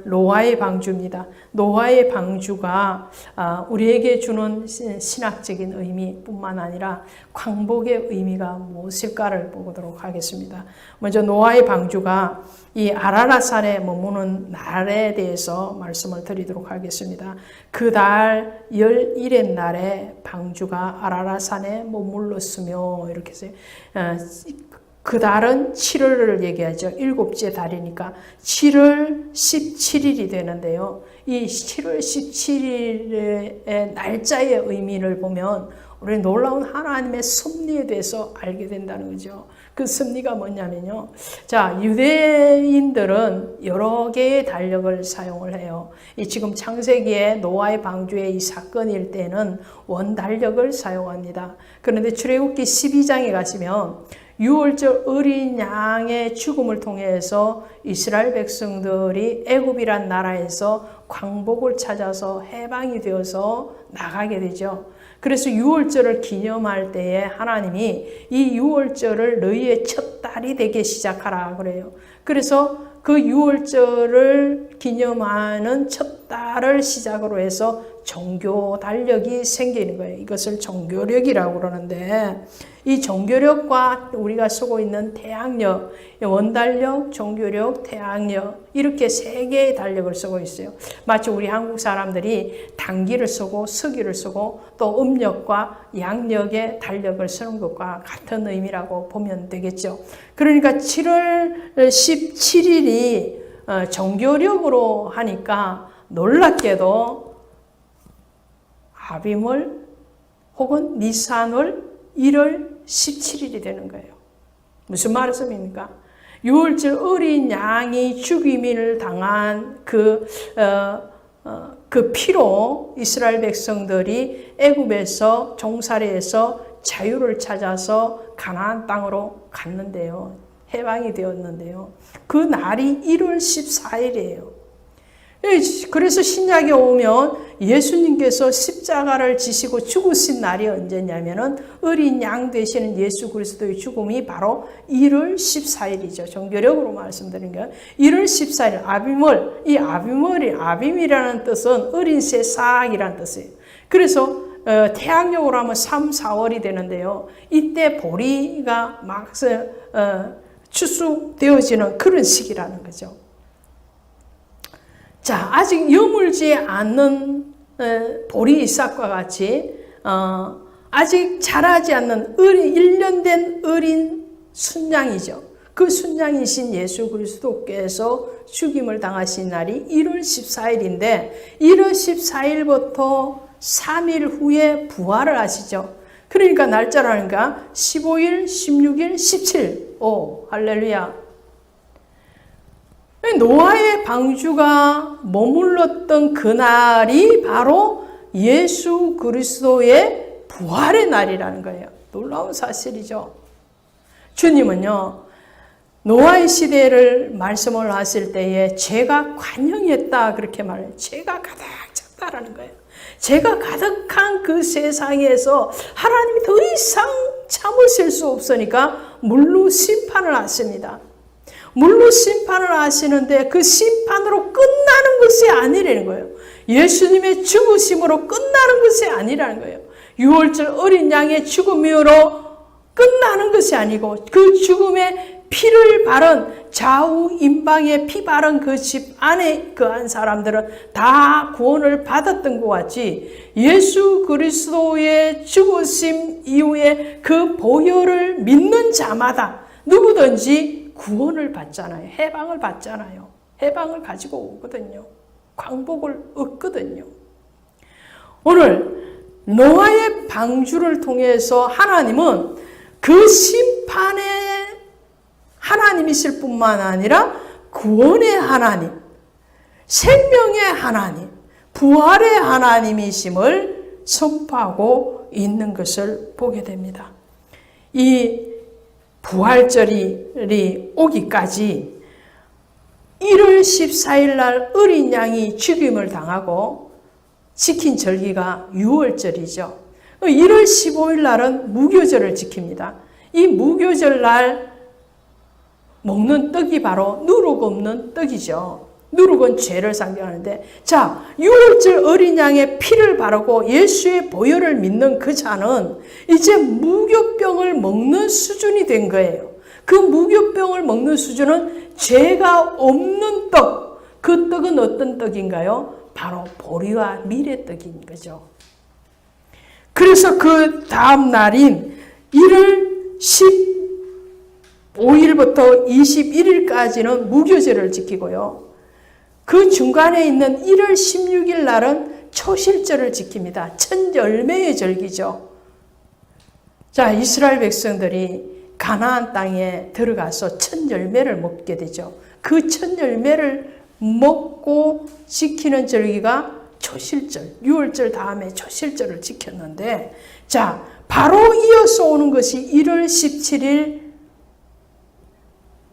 노아의 방주입니다. 노아의 방주가 우리에게 주는 신학적인 의미뿐만 아니라 광복의 의미가 무엇일까를 보도록 하겠습니다. 먼저 노아의 방주가 이 아라랏산에 머무는 날에 대해서 말씀을 드리도록 하겠습니다. 그 달 11의 날에 방주가 아라랏산에 머물렀으며, 이렇게 해서 그 달은 7월을 얘기하죠. 일곱째 달이니까 7월 17일이 되는데요. 이 7월 17일의 날짜의 의미를 보면 우리 놀라운 하나님의 섭리에 대해서 알게 된다는 거죠. 그 섭리가 뭐냐면요. 자, 유대인들은 여러 개의 달력을 사용을 해요. 지금 창세기의 노아의 방주의 이 사건일 때는 원달력을 사용합니다. 그런데 출애굽기 12장에 가시면 6월절 어린 양의 죽음을 통해서 이스라엘 백성들이 애굽이란 나라에서 광복을 찾아서 해방이 되어서 나가게 되죠. 그래서 6월절을 기념할 때에 하나님이 이 6월절을 너희의 첫 달이 되게 시작하라 그래요. 그래서 그 6월절을 기념하는 첫 달을 시작으로 해서 종교 달력이 생기는 거예요. 이것을 종교력이라고 그러는데, 이 종교력과 우리가 쓰고 있는 태양력, 원달력, 종교력, 태양력, 이렇게 세 개의 달력을 쓰고 있어요. 마치 우리 한국 사람들이 단기를 쓰고 서기를 쓰고 또 음력과 양력의 달력을 쓰는 것과 같은 의미라고 보면 되겠죠. 그러니까 7월 17일이 종교력으로 하니까 놀랍게도 아비물 혹은 니산월 1월 17일이 되는 거예요. 무슨 말씀입니까? 6월절 어린 양이 죽임을 당한 그 피로 이스라엘 백성들이 애굽에서 종살이에서 자유를 찾아서 가나안 땅으로 갔는데요. 해방이 되었는데요. 그 날이 1월 14일이에요. 그래서 신약에 오면 예수님께서 십자가를 지시고 죽으신 날이 언제냐면은 어린 양 되시는 예수 그리스도의 죽음이 바로 1월 14일이죠. 종교력으로 말씀드린 거예요. 1월 14일 아비물, 이 아빔이라는 뜻은 어린 새싹이라는 뜻이에요. 그래서 태양력으로 하면 3, 4월이 되는데요. 이때 보리가 막 추수되어지는 그런 시기라는 거죠. 자, 아직 여물지 않는 보리 이삭과 같이 아직 자라지 않는 1년 된 어린 순양이죠. 그 순양이신 예수 그리스도께서 죽임을 당하신 날이 1월 14일인데 1월 14일부터 3일 후에 부활을 하시죠. 그러니까 날짜라니까 15일, 16일, 17일. 오, 할렐루야. 노아의 방주가 머물렀던 그날이 바로 예수 그리스도의 부활의 날이라는 거예요. 놀라운 사실이죠. 주님은요, 노아의 시대를 말씀을 하실 때에 죄가 관영했다 그렇게 말해요. 죄가 가득 찼다라는 거예요. 죄가 가득한 그 세상에서 하나님이 더 이상 참으실 수 없으니까 물로 심판을 하십니다. 물로 심판을 하시는데 그 심판으로 끝나는 것이 아니라는 거예요. 예수님의 죽으심으로 끝나는 것이 아니라는 거예요. 6월절 어린 양의 죽음으로 끝나는 것이 아니고 그 죽음의 피를 바른 좌우 임방에 피 바른 그 집 안에 거한 사람들은 다 구원을 받았던 것 같이 예수 그리스도의 죽으심 이후에 그 보혈을 믿는 자마다 누구든지 구원을 받잖아요. 해방을 받잖아요. 해방을 가지고 오거든요. 광복을 얻거든요. 오늘 노아의 방주를 통해서 하나님은 그 심판의 하나님이실 뿐만 아니라 구원의 하나님, 생명의 하나님, 부활의 하나님이심을 선포하고 있는 것을 보게 됩니다. 이 부활절이 오기까지 1월 14일 날 어린 양이 죽임을 당하고 지킨 절기가 6월절이죠. 1월 15일 날은 무교절을 지킵니다. 이 무교절 날 먹는 떡이 바로 누룩 없는 떡이죠. 누룩은 죄를 상징하는데, 자, 유월절 어린 양의 피를 바르고 예수의 보혈을 믿는 그 자는 이제 무교병을 먹는 수준이 된 거예요. 그 무교병을 먹는 수준은 죄가 없는 떡. 그 떡은 어떤 떡인가요? 바로 보리와 밀의 떡인 거죠. 그래서 그 다음 날인 1월 15일부터 21일까지는 무교절을 지키고요. 그 중간에 있는 1월 16일 날은 초실절을 지킵니다. 첫 열매의 절기죠. 자, 이스라엘 백성들이 가나안 땅에 들어가서 첫 열매를 먹게 되죠. 그 첫 열매를 먹고 지키는 절기가 초실절, 6월절 다음에 초실절을 지켰는데, 자, 바로 이어서 오는 것이 1월 17일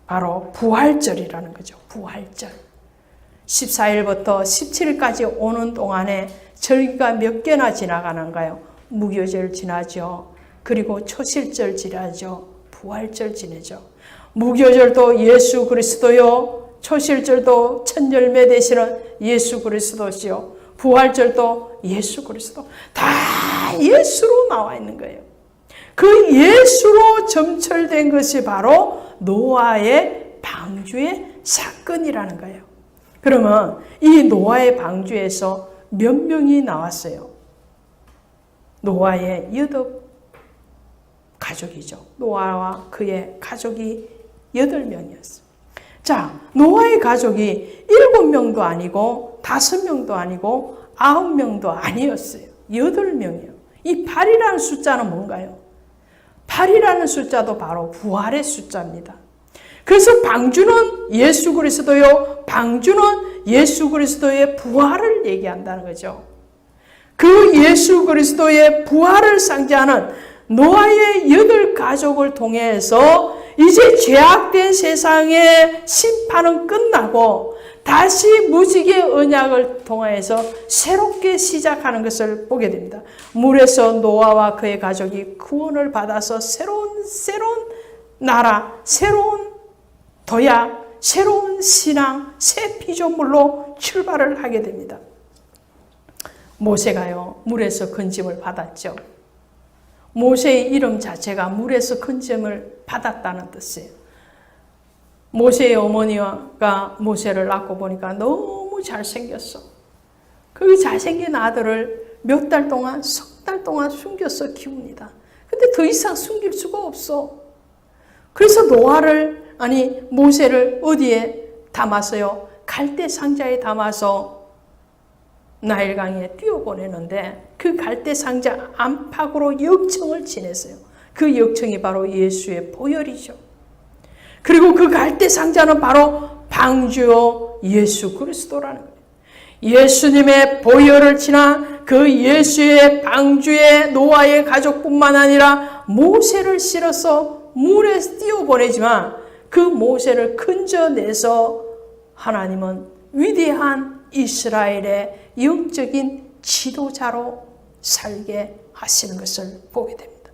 바로 부활절이라는 거죠. 부활절. 14일부터 17일까지 오는 동안에 절기가 몇 개나 지나가는가요? 무교절 지나죠. 그리고 초실절 지나죠. 부활절 지내죠. 무교절도 예수 그리스도요. 초실절도 첫 열매 되시는 예수 그리스도시요. 부활절도 예수 그리스도. 다 예수로 나와 있는 거예요. 그 예수로 점철된 것이 바로 노아의 방주의 사건이라는 거예요. 그러면 이 노아의 방주에서 몇 명이 나왔어요? 노아의 8 가족이죠. 노아와 그의 가족이 8명이었어요. 자, 노아의 가족이 7명도 아니고 5명도 아니고 9명도 아니었어요. 8명이에요. 이 8이라는 숫자는 뭔가요? 8이라는 숫자도 바로 부활의 숫자입니다. 그래서 방주는 예수 그리스도요. 방주는 예수 그리스도의 부활을 얘기한다는 거죠. 그 예수 그리스도의 부활을 상징하는 노아의 8가족을 통해서 이제 죄악된 세상의 심판은 끝나고 다시 무지개 언약을 통해서 새롭게 시작하는 것을 보게 됩니다. 물에서 노아와 그의 가족이 구원을 받아서 새로운 나라, 새로운 도약, 새로운 신앙, 새 피조물로 출발을 하게 됩니다. 모세가요, 물에서 건짐을 받았죠. 모세의 이름 자체가 물에서 건짐을 받았다는 뜻이에요. 모세의 어머니가 모세를 낳고 보니까 너무 잘생겼어. 그 잘생긴 아들을 몇 달 동안, 석 달 동안 숨겨서 키웁니다. 근데 더 이상 숨길 수가 없어. 그래서 모세를 어디에 담았어요? 갈대 상자에 담아서 나일강에 띄워보내는데 그 갈대 상자 안팎으로 역청을 지냈어요. 그 역청이 바로 예수의 보혈이죠. 그리고 그 갈대 상자는 바로 방주요 예수 그리스도라는 거예요. 예수님의 보혈을 지나 그 예수의 방주에 노아의 가족뿐만 아니라 모세를 실어서 물에 띄워보내지만 그 모세를 건져내서 하나님은 위대한 이스라엘의 영적인 지도자로 살게 하시는 것을 보게 됩니다.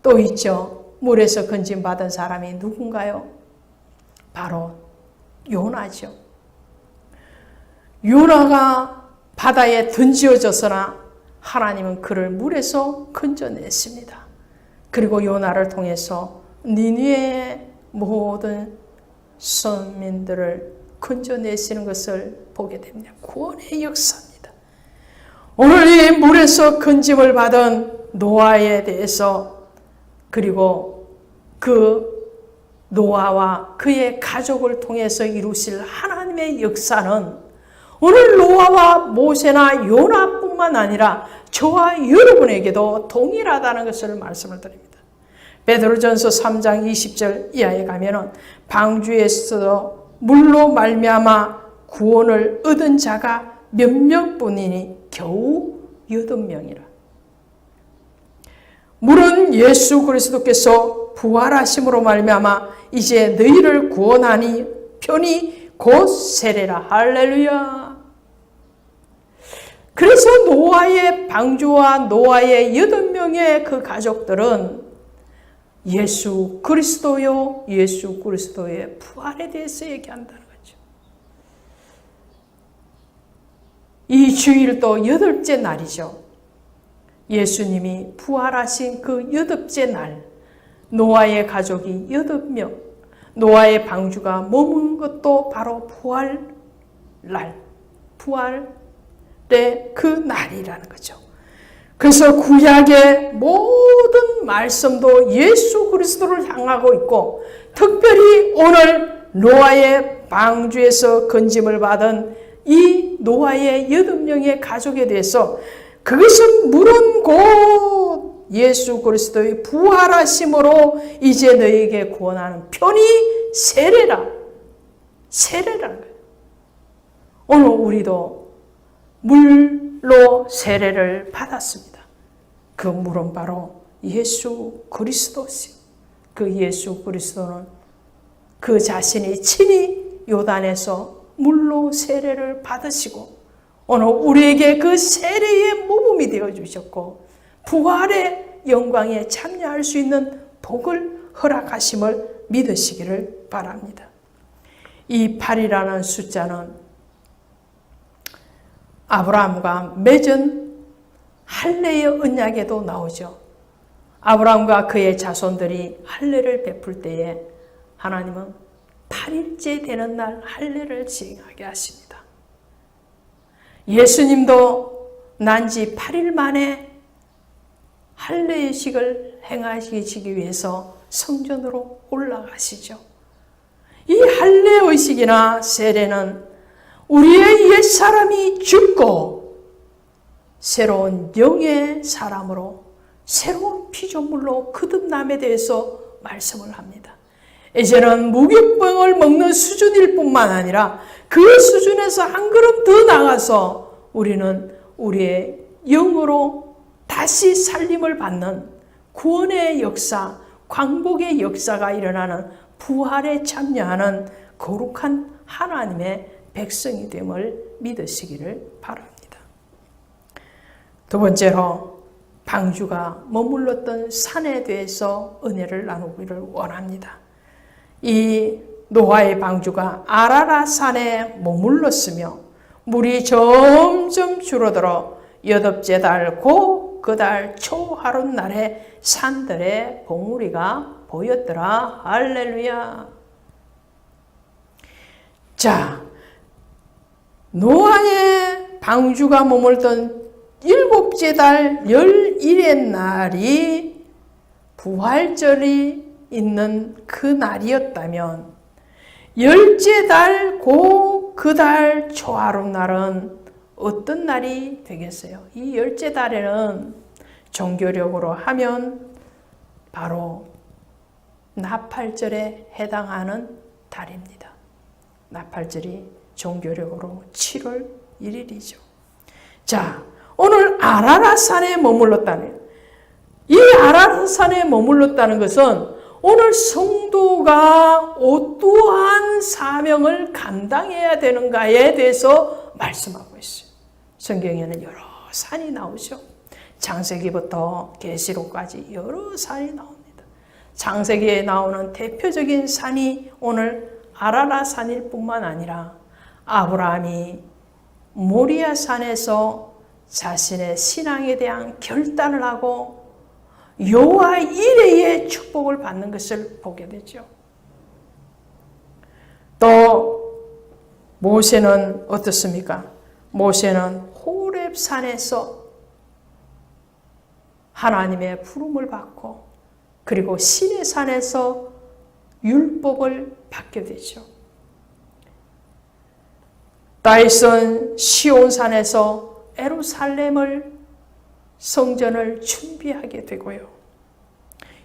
또 있죠. 물에서 건짐받은 사람이 누군가요? 바로 요나죠. 요나가 바다에 던지어졌으나 하나님은 그를 물에서 건져냈습니다. 그리고 요나를 통해서 니느웨의 모든 선민들을 건져내시는 것을 보게 됩니다. 구원의 역사입니다. 오늘 이 물에서 건짐을 받은 노아에 대해서 그리고 그 노아와 그의 가족을 통해서 이루실 하나님의 역사는 오늘 노아와 모세나 요나뿐만 아니라 저와 여러분에게도 동일하다는 것을 말씀을 드립니다. 베드로전서 3장 20절 이하에 가면은 방주에서 물로 말미암아 구원을 얻은 자가 몇 명뿐이니 겨우 8명이라. 물은 예수 그리스도께서 부활하심으로 말미암아 이제 너희를 구원하니 편히 곧 세례라. 할렐루야. 그래서 노아의 방주와 노아의 8명의 그 가족들은 예수 그리스도요, 예수 그리스도의 부활에 대해서 얘기한다는 거죠. 주일도 8째 날이죠. 예수님이 부활하신 그 8째 날, 노아의 가족이 8명, 노아의 방주가 머문 것도 바로 부활의 그 날이라는 거죠. 그래서 구약의 모든 말씀도 예수 그리스도를 향하고 있고, 특별히 오늘 노아의 방주에서 건짐을 받은 이 노아의 8명의 가족에 대해서 그것은 물은 곧 예수 그리스도의 부활하심으로 이제 너에게 구원하는 편이 세례라는 거예요. 오늘 우리도 물로 세례를 받았습니다. 그 물은 바로 예수 그리스도시. 그 예수 그리스도는 그 자신이 친히 요단에서 물로 세례를 받으시고 오늘 우리에게 그 세례의 모범이 되어 주셨고 부활의 영광에 참여할 수 있는 복을 허락하심을 믿으시기를 바랍니다. 이 8이라는 숫자는 아브라함과 맺은 할례의 언약에도 나오죠. 아브라함과 그의 자손들이 할례를 베풀 때에 하나님은 8일째 되는 날 할례를 시행하게 하십니다. 예수님도 난지 8일 만에 할례의식을 행하시기 위해서 성전으로 올라가시죠. 이 할례의식이나 세례는 우리의 옛사람이 죽고 새로운 영의 사람으로 새로운 피조물로 거듭남에 대해서 말씀을 합니다. 이제는 무교병을 먹는 수준일 뿐만 아니라 그 수준에서 한 걸음 더 나가서 우리는 우리의 영으로 다시 살림을 받는 구원의 역사, 광복의 역사가 일어나는 부활에 참여하는 거룩한 하나님의 백성이 됨을 믿으시기를 바랍니다. 두 번째로 방주가 머물렀던 산에 대해서 은혜를 나누기를 원합니다. 이 노아의 방주가 아라랏 산에 머물렀으며 물이 점점 줄어들어 8째 달 고 그 달 초하룻 날에 산들의 봉우리가 보였더라. 할렐루야. 자, 노아의 방주가 머물던 7째 달 11의 날이 부활절이 있는 그 날이었다면 10째 달 고 그 달 초하룻 날은 어떤 날이 되겠어요? 이 10째 달에는 종교력으로 하면 바로 나팔절에 해당하는 달입니다. 나팔절이 종교력으로 7월 1일이죠. 자, 오늘 아라랏산에 머물렀다는 이 아라랏산에 머물렀다는 것은 오늘 성도가 어떠한 사명을 감당해야 되는가에 대해서 말씀하고 있어요. 성경에는 여러 산이 나오죠. 창세기부터 계시록까지 여러 산이 나옵니다. 창세기에 나오는 대표적인 산이 오늘 아라랏산일 뿐만 아니라 아브라함이 모리아 산에서 자신의 신앙에 대한 결단을 하고 여호와 이레의 축복을 받는 것을 보게 되죠. 또 모세는 어떻습니까? 모세는 호렙산에서 하나님의 부름을 받고 그리고 시내산에서 율법을 받게 되죠. 다윗은 시온산에서 예루살렘을 성전을 준비하게 되고요.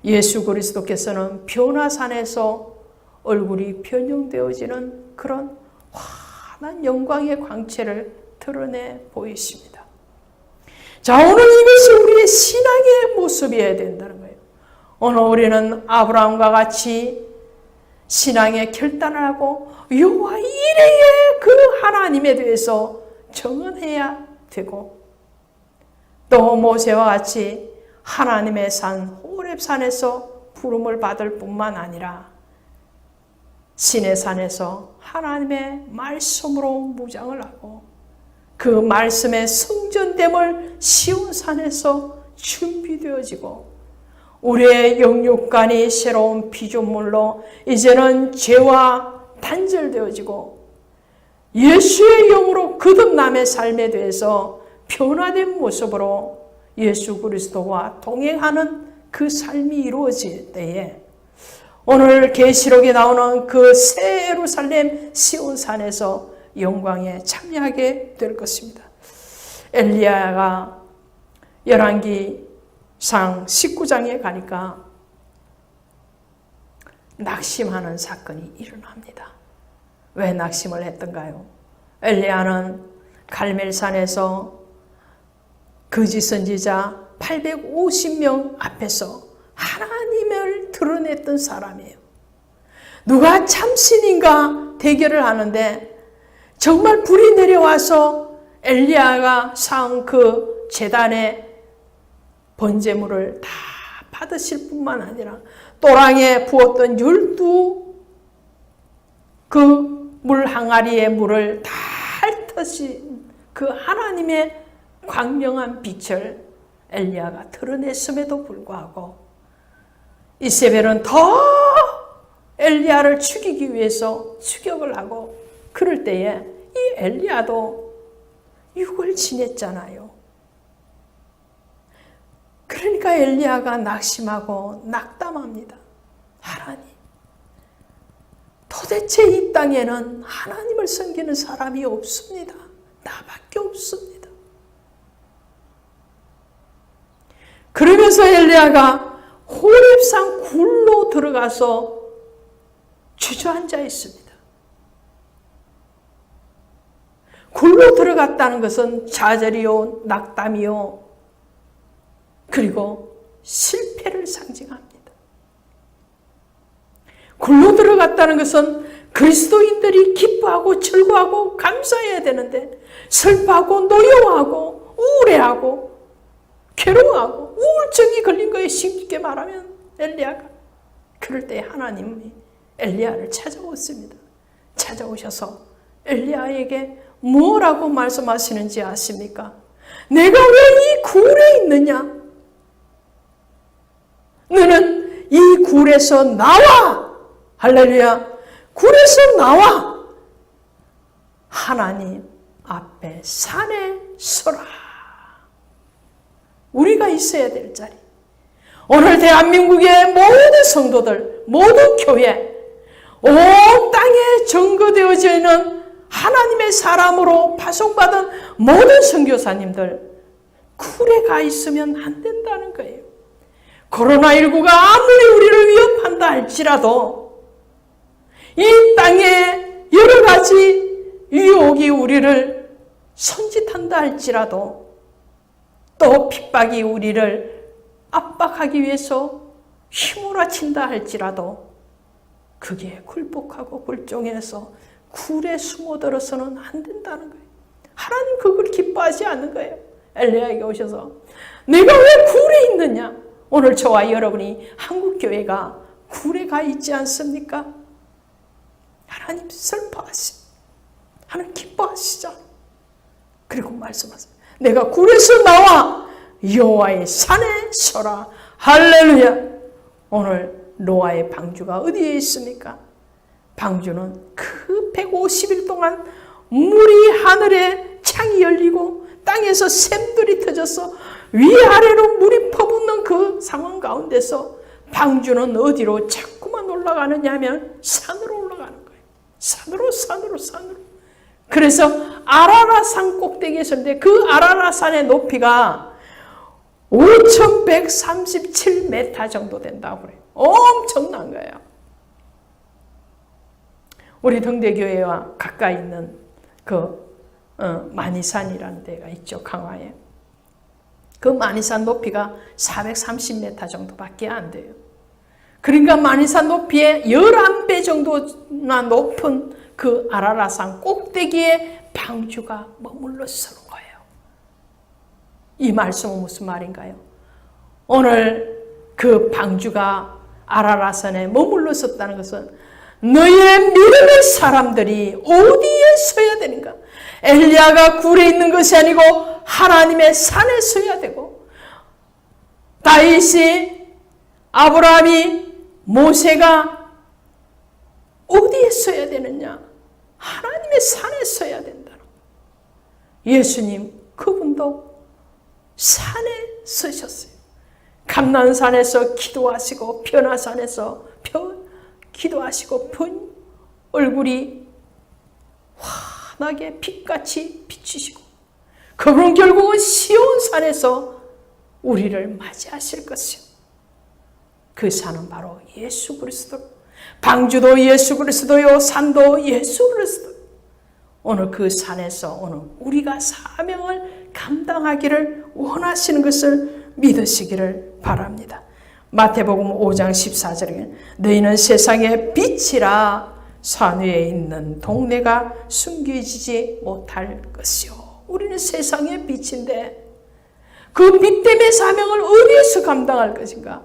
예수 그리스도께서는 변화산에서 얼굴이 변형되어지는 그런 환한 영광의 광채를 드러내 보이십니다. 자, 오늘 이것이 우리의 신앙의 모습이어야 된다는 거예요. 오늘 우리는 아브라함과 같이 신앙의 결단을 하고 여호와 이레의 그 하나님에 대해서 정언해야 되고 또 모세와 같이 하나님의 산 호렙산에서 부름을 받을 뿐만 아니라 시내산에서 하나님의 말씀으로 무장을 하고 그 말씀의 성전됨을 시온산에서 준비되어지고 우리의 영육간이 새로운 피조물로 이제는 죄와 단절되어지고 예수의 영으로 거듭남의 삶에 대해서 변화된 모습으로 예수 그리스도와 동행하는 그 삶이 이루어질 때에 오늘 계시록에 나오는 그 새 예루살렘 시온산에서 영광에 참여하게 될 것입니다. 엘리야가 열왕기상 19장에 가니까 낙심하는 사건이 일어납니다. 왜 낙심을 했던가요? 엘리야는 갈멜산에서 거짓 선지자 850명 앞에서 하나님을 드러냈던 사람이에요. 누가 참신인가 대결을 하는데 정말 불이 내려와서 엘리야가 쌓은 그 제단의 번제물을 다 받으실 뿐만 아니라 또랑에 부었던 12 그 물 항아리의 물을 다 핥으신 그 하나님의 광명한 빛을 엘리야가 드러냈음에도 불구하고 이세벨은 더 엘리야를 죽이기 위해서 추격을 하고 그럴 때에 이 엘리야도 육을 지냈잖아요. 그러니까 엘리야가 낙심하고 낙담합니다. 하나님, 도대체 이 땅에는 하나님을 섬기는 사람이 없습니다. 나밖에 없습니다. 그러면서 엘리야가 호렙산 굴로 들어가서 주저앉아 있습니다. 굴로 들어갔다는 것은 좌절이요, 낙담이요, 그리고 실패를 상징합니다. 굴로 들어갔다는 것은 그리스도인들이 기뻐하고 즐거워하고 감사해야 되는데 슬퍼하고 노여워하고 우울해하고 괴로워하고 우울증이 걸린 거에 쉽게 말하면 엘리야가 그럴 때 하나님이 엘리야를 찾아오십니다. 찾아오셔서 엘리야에게 뭐라고 말씀하시는지 아십니까? 내가 왜 이 굴에 있느냐? 너는 이 굴에서 나와! 할렐루야! 굴에서 나와! 하나님 앞에 산에 서라. 우리가 있어야 될 자리. 오늘 대한민국의 모든 성도들, 모든 교회, 온 땅에 전거되어져 있는 하나님의 사람으로 파송받은 모든 선교사님들, 굴에 가 있으면 안 된다는 거예요. 코로나19가 아무리 우리를 위협한다 할지라도 이 땅에 여러 가지 유혹이 우리를 손짓한다 할지라도 또 핍박이 우리를 압박하기 위해서 휘몰아친다 할지라도 그게 굴복하고 굴종해서 굴에 숨어들어서는 안 된다는 거예요. 하나님 그걸 기뻐하지 않는 거예요. 엘리야에게 오셔서 내가 왜 굴에 있느냐? 오늘 저와 여러분이 한국교회가 굴에 가 있지 않습니까? 하나님 슬퍼하시, 하나님 기뻐하시죠. 그리고 말씀하세요. 내가 굴에서 나와 여호와의 산에 서라. 할렐루야. 오늘 노아의 방주가 어디에 있습니까? 방주는 그 150일 동안 물이 하늘에 창이 열리고 땅에서 샘들이 터져서 위아래로 물이 퍼붓는 그 상황 가운데서 방주는 어디로 자꾸만 올라가느냐 하면 산으로 올라가는 거예요. 산으로. 그래서 아라라산 꼭대기에 있었는데 그 아라라산의 높이가 5,137m 정도 된다고 그래요. 엄청난 거예요. 우리 등대교회와 가까이 있는 만이산이라는 데가 있죠. 강화에. 그 만이산 높이가 430m 정도밖에 안 돼요. 그러니까 만이산 높이의 11배 정도나 높은 그 아라라산 꼭대기에 방주가 머물러 서는 거예요. 이 말씀은 무슨 말인가요? 오늘 그 방주가 아라라산에 머물러 섰다는 것은 너희의 믿음의 사람들이 어디에 서야 되는가? 엘리야가 굴에 있는 것이 아니고 하나님의 산에 서야 되고, 다윗이, 아브라함이, 모세가 어디에 서야 되느냐? 하나님의 산에 서야 된다는 거예요. 예수님 그분도 산에 서셨어요. 감난산에서 기도하시고 변화산에서 기도하시고 얼굴이 환하게 빛같이 비치시고, 그분은 결국은 시온산에서 우리를 맞이하실 것이요. 그 산은 바로 예수 그리스도. 방주도 예수 그리스도요, 산도 예수 그리스도. 오늘 그 산에서 오늘 우리가 사명을 감당하기를 원하시는 것을 믿으시기를 바랍니다. 마태복음 5장 14절에 너희는 세상의 빛이라, 산 위에 있는 동네가 숨겨지지 못할 것이요. 우리는 세상의 빛인데 그 빛 때문에 사명을 어디에서 감당할 것인가?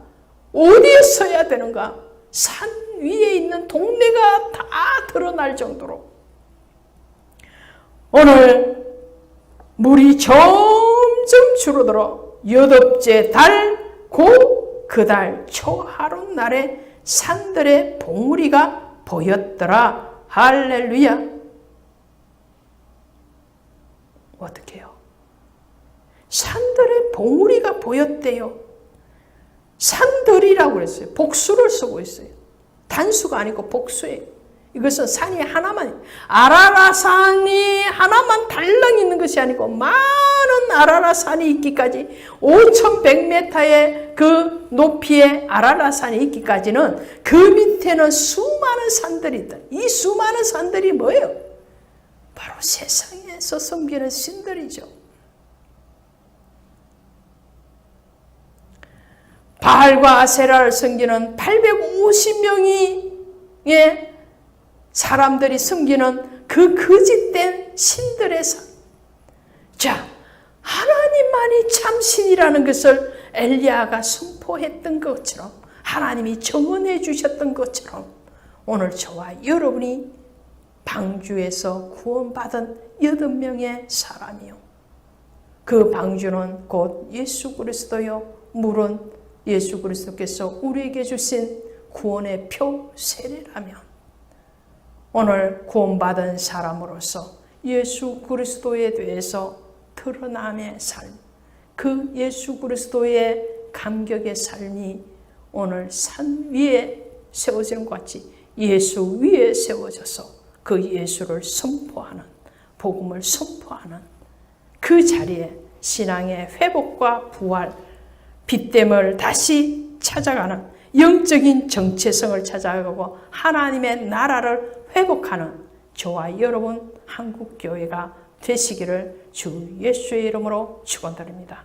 어디에 서야 되는가? 산 위에 있는 동네가 다 드러날 정도로 오늘 물이 점점 줄어들어 8째 달 고 그 달 초하룻 날에 산들의 봉우리가 보였더라. 할렐루야. 어떻게 해요? 산들의 봉우리가 보였대요. 산들이라고 그랬어요. 복수를 쓰고 있어요. 단수가 아니고 복수예요. 이것은 산이 하나만, 아라라산이 하나만 달랑 있는 것이 아니고 많은 아라라산이 있기까지 5,100m의 그 높이의 아라라산이 있기까지는 그 밑에는 수많은 산들이 있다. 이 수많은 산들이 뭐예요? 바로 세상에서 섬기는 신들이죠. 바알과 아세라를 섬기는 850명의 사람들이 섬기는 그 거짓된 신들의 산. 자, 하나님만이 참신이라는 것을 엘리야가 선포했던 것처럼, 하나님이 정언해 주셨던 것처럼, 오늘 저와 여러분이 방주에서 구원받은 8명의 사람이요. 그 방주는 곧 예수 그리스도요. 물은 예수 그리스도께서 우리에게 주신 구원의 표 세례라면, 오늘 구원받은 사람으로서 예수 그리스도에 대해서 드러남의 삶, 그 예수 그리스도의 감격의 삶이 오늘 산 위에 세워지는 것 같이 예수 위에 세워져서 그 예수를 선포하는, 복음을 선포하는 그 자리에 신앙의 회복과 부활, 빛됨을 다시 찾아가는 영적인 정체성을 찾아가고 하나님의 나라를 회복하는 저와 여러분 한국교회가 되시기를 주 예수의 이름으로 축원드립니다.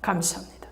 감사합니다.